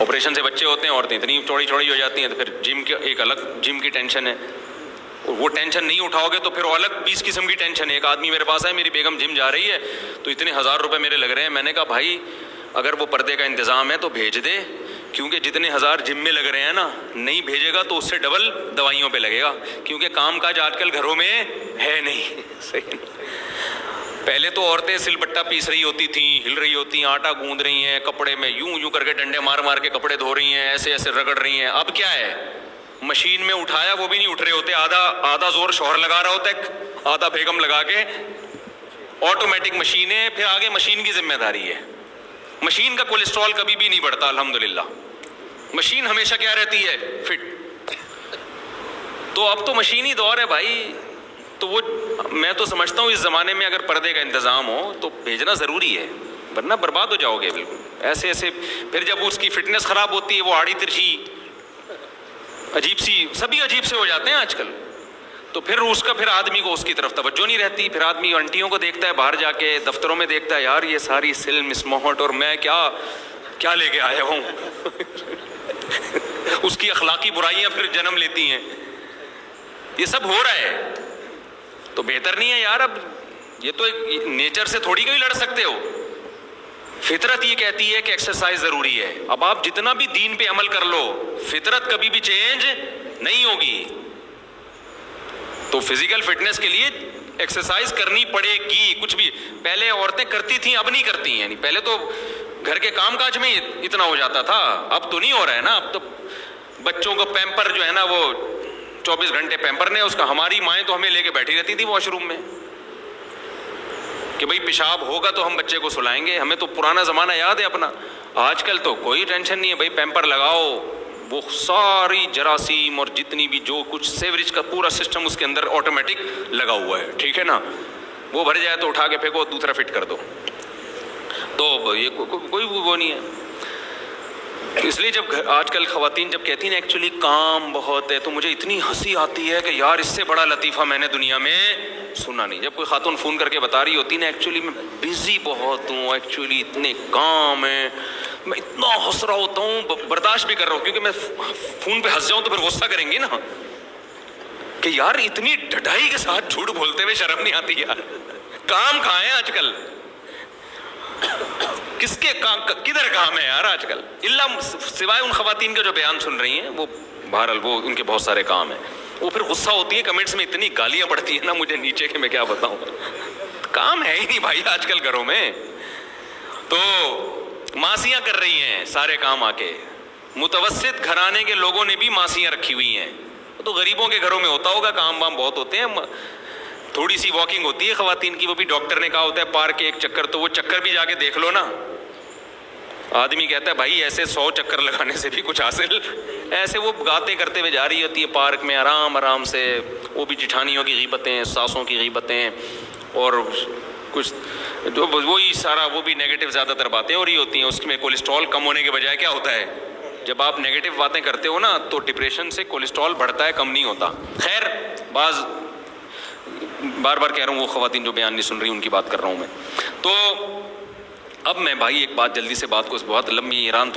Operation سے بچے ہوتے ہیں، عورتیں اتنی چوڑی چوڑی ہو جاتی ہیں، تو پھر جم کے ایک الگ جم کی ٹینشن ہے، وہ ٹینشن نہیں اٹھاؤ گے تو پھر الگ 20 قسم کی ٹینشن ہے۔ ایک آدمی میرے پاس ہے، میری بیگم جم جا رہی ہے تو اتنے 1000 روپے میرے لگ رہے ہیں۔ میں نے کہا بھائی اگر وہ پردے کا انتظام ہے تو بھیج دے، کیونکہ جتنے 1000 جم میں لگ رہے ہیں نا، نہیں بھیجے گا تو اس سے ڈبل دوائیوں پہ لگے گا، کیونکہ کام کاج آج کل گھروں میں ہے نہیں۔ صحیح۔ پہلے تو عورتیں سل بٹا پیس رہی ہوتی تھیں، ہل رہی ہوتی ہیں، آٹا گوندھ رہی ہیں، کپڑے میں یوں کر کے ڈنڈے مار مار کے کپڑے دھو رہی ہیں، ایسے ایسے رگڑ رہی ہیں۔ اب کیا ہے، مشین میں اٹھایا وہ بھی نہیں اٹھ رہے ہوتے، آدھا زور شوہر لگا رہا ہوتا ہے، آدھا بیگم لگا کے، آٹومیٹک مشینیں، پھر آگے مشین کی ذمہ داری ہے۔ مشین کا کولیسٹرول کبھی بھی نہیں بڑھتا الحمدللہ، مشین ہمیشہ کیا رہتی ہے، فٹ۔ تو اب تو مشینی دور ہے بھائی، تو وہ میں تو سمجھتا ہوں اس زمانے میں اگر پردے کا انتظام ہو تو بھیجنا ضروری ہے، ورنہ برباد ہو جاؤ گے بالکل ایسے ایسے۔ پھر جب اس کی فٹنس خراب ہوتی ہے، وہ آڑی ترچھی عجیب سی، سبھی عجیب سے ہو جاتے ہیں آج کل، تو پھر اس کا پھر آدمی کو اس کی طرف توجہ نہیں رہتی۔ پھر آدمی انٹیوں کو دیکھتا ہے باہر جا کے، دفتروں میں دیکھتا ہے، یار یہ ساری سل مسموہٹ اور میں کیا لے کے آیا ہوں۔ اس کی اخلاقی برائیاں پھر جنم لیتی ہیں، یہ سب ہو رہا ہے۔ تو بہتر نہیں ہے یار، اب یہ تو نیچر سے تھوڑی کوئی لڑ سکتے ہو، فطرت یہ کہتی ہے کہ ایکسرسائز ضروری ہے۔ اب آپ جتنا بھی دین پہ عمل کر لو، فطرت کبھی بھی چینج نہیں ہوگی۔ تو فزیکل فٹنس کے لیے ایکسرسائز کرنی پڑے گی، کچھ بھی پہلے عورتیں کرتی تھیں اب نہیں کرتی ہیں، یعنی پہلے تو گھر کے کام کاج میں اتنا ہو جاتا تھا، اب تو نہیں ہو رہا ہے نا۔ اب تو بچوں کو پیمپر جو ہے نا، وہ 24 گھنٹے پیمپر نے اس کا، ہماری مائیں تو ہمیں لے کے بیٹھی رہتی تھی واش روم میں کہ بھئی پیشاب ہوگا تو ہم بچے کو سلائیں گے۔ ہمیں تو پرانا زمانہ یاد ہے اپنا۔ آج کل تو کوئی ٹینشن نہیں ہے، بھئی پیمپر لگاؤ، وہ ساری جراثیم اور جتنی بھی جو کچھ سیوریج کا پورا سسٹم اس کے اندر آٹومیٹک لگا ہوا ہے، ٹھیک ہے نا۔ وہ بھر جائے تو اٹھا کے پھینکو، دوسرا فٹ کر دو۔ تو یہ کوئی وہ نہیں ہے۔ اس لیے جب آج کل خواتین جب کہتی ہیں ایکچولی کام بہت ہے، تو مجھے اتنی ہنسی آتی ہے کہ یار اس سے بڑا لطیفہ میں نے دنیا میں سنا نہیں۔ جب کوئی خاتون فون کر کے بتا رہی ہوتی نا، ایکچولی میں بزی بہت ہوں، ایکچولی اتنے کام ہیں، میں اتنا ہنس رہا ہوتا ہوں، برداشت بھی کر رہا ہوں، کیونکہ میں فون پہ ہنس جاؤں تو پھر غصہ کریں گی نا کہ یار اتنی ڈھٹائی کے ساتھ جھوٹ بولتے ہوئے شرم نہیں آتی یار۔ کام کہاں ہے آج کل، کس کے کدھر کام ہے یار آج کل، اللہ سوائے ان خواتین کے جو بیان سن رہی ہیں، وہ بہرحال وہ ان کے بہت سارے کام ہیں۔ وہ پھر غصہ ہوتی ہے، کمنٹس میں اتنی گالیاں پڑتی ہیں نا مجھے نیچے کہ میں کیا بتاؤں، کام ہے ہی نہیں بھائی آج کل گھروں میں، تو ماسیاں کر رہی ہیں سارے کام آ کے۔ متوسط گھرانے کے لوگوں نے بھی ماسیاں رکھی ہوئی ہیں، تو غریبوں کے گھروں میں ہوتا ہوگا، کام وام بہت ہوتے ہیں۔ تھوڑی سی واکنگ ہوتی ہے خواتین کی، وہ بھی ڈاکٹر نے کہا ہوتا ہے پارک کے 1 چکر، تو وہ چکر بھی جا کے دیکھ لو نا۔ آدمی کہتا ہے بھائی ایسے 100 چکر لگانے سے بھی کچھ حاصل، ایسے وہ گاتے کرتے ہوئے جا رہی ہوتی ہے پارک میں آرام سے، وہ بھی جٹھانیوں کی غیبتیں، ساسوں کی غیبتیں، اور کچھ جو وہی سارا، وہ بھی نیگیٹو زیادہ تر باتیں ہو رہی ہوتی ہیں۔ اس میں کولیسٹرول کم ہونے کے بجائے کیا ہوتا ہے، جب آپ نیگیٹو باتیں کرتے ہو نا تو ڈپریشن سے کولیسٹرول بڑھتا ہے، کم نہیں ہوتا۔ خیر، بار بار کہہ رہا ہوں، وہ خواتین جو بیان نہیں سن رہی ان کی بات کر رہا ہوں میں۔ تو اب میں بھائی ایک بات جلدی سے، بات کو بہت لمبی ایران